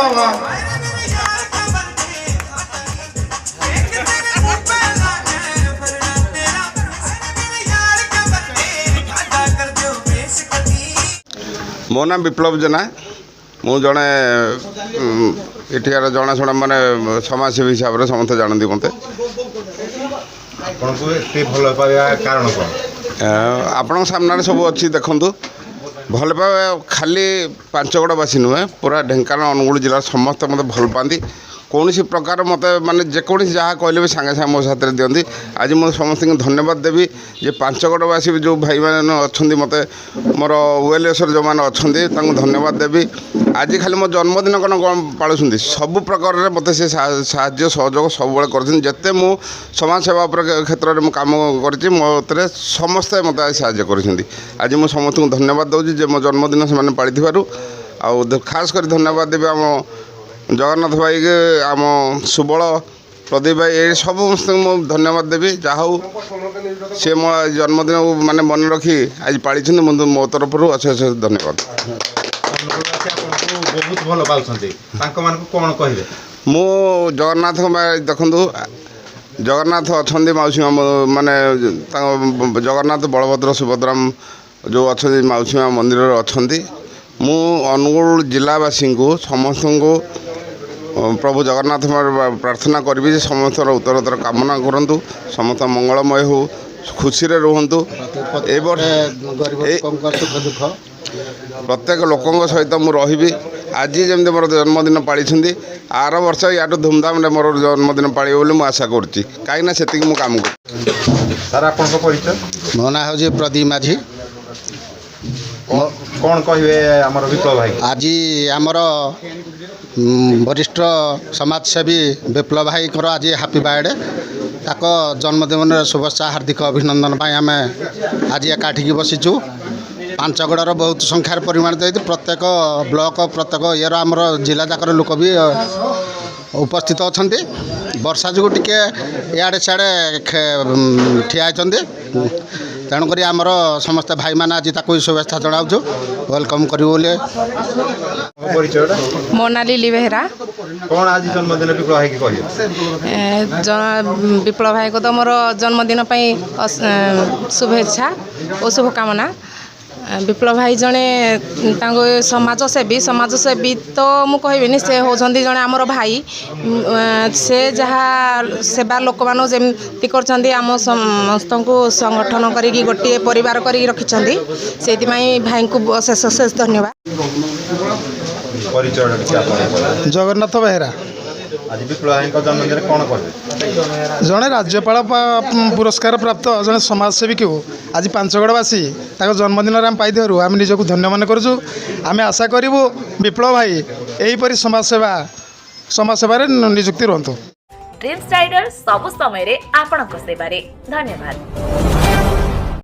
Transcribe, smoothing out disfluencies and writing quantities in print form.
मो नाम विप्लव जेना मु जड़े इठार जनाशुना माने समाजसेवी हिसाब से समस्त जानती मत आपण सामने सब अच्छी देखु भल पाए खाली पांचगड़वासी नुहे पूरा ढेंकानाल अनुगुल जिला समस्त मत भल पाती कौन प्रकार मत माने जेकोसी जहाँ कहले भी सांगे सांगे मो साथ दिखती आज मुझे समस्त धन्यवाद देवी जे पांचगड़वासी जो भाई मैंने अच्छा मत मोर वेल विशर जो मैंने अच्छा धन्यवाद देवी आज खाली मो जन्मदिन कौन पालुं सबु प्रकार मत से साहाय्य सहयोग सब करते मु समाज सेवा क्षेत्र में कम कर मत समस्ते मत साहाय्य कर आज मुझे समस्त धन्यवाद दूसरी जे मो जन्मदिन से पाली खास कर धन्यवाद देवी आम जगन्नाथ भाई के आम सुबल प्रदीप भाई ये सब मुझे धन्यवाद देवी जहाँ सी मो जन्मदिन माने मन रखी आज पाली मो तरफ अशेष धन्यवाद बहुत भल पाँच कहे मु जगन्नाथ देखु जगन्नाथ अच्छा मौसी माने जगन्नाथ बलभद्र सुभद्रा जो अच्छा मौसी मंदिर अच्छा मु अनुगुल जिलावासी को समस्त को प्रभु जगन्नाथ प्रार्थना करी समस्त उत्तरोत्तर कामना करूँ समस्त मंगलमय हो खुशी रुहतु प्रत्येक लोकों सहित मुझे आज जमी मोर जन्मदिन पाली आर वर्ष या धूमधाम मोर जन्मदिन पाली मुझे आशा करुँची कहीं से काम कर मो ना हूँ प्रदीप माझी कौन कहे आमर विप्लव भाई आज आमर वरिष्ठ समाजसेवी विप्लव भाई आज हैप्पी बर्थडे ताक जन्मदिन शुभेच्छा हार्दिक अभिनंदन आम आज एकाठी बसीचु पांचगड़र बहुत संख्यार परिमाण देती प्रत्येक ब्लॉक प्रत्येक ये आमर जिला जाकर लोक भी उपस्थित अच्छा वर्षा जो टे इे सियाड़े ठिया तेणुक आमर समस्त भाई मैंने आज शुभेच्छा जनाऊँ वेलकम करूँ मोनाली लिबेहरा कौन आज जन्मदिन विप्लव भाई कहे विप्लव भाई को तो मोर जन्मदिन शुभेच्छा और शुभकामना विप्लव भाई जड़े समाजसेवी तो मुझे से होती जड़े आमर भाई से जहाँ सेवा लोक मान जमी करम समस्त को संगठन करी गोटे परिवार करी रखिंट से भाई को अशेष अशेष धन्यवाद जगन्नाथ बेहेरा आज विप्लव भाई जन्मदिन कौन कहे जड़े राज्यपाल पुरस्कार प्राप्त जड़े समाजसेवी को आज पांचगड़वासी जन्मदिन आम पाई आम निजक धन्य मन करूँ आम आशा करूँ विप्लव भाई यहीपरि समाजसेवा निजुक्ति रुहतु ड्रीम्स राइडर सब समय रे आपणक सेवारे धन्यवाद।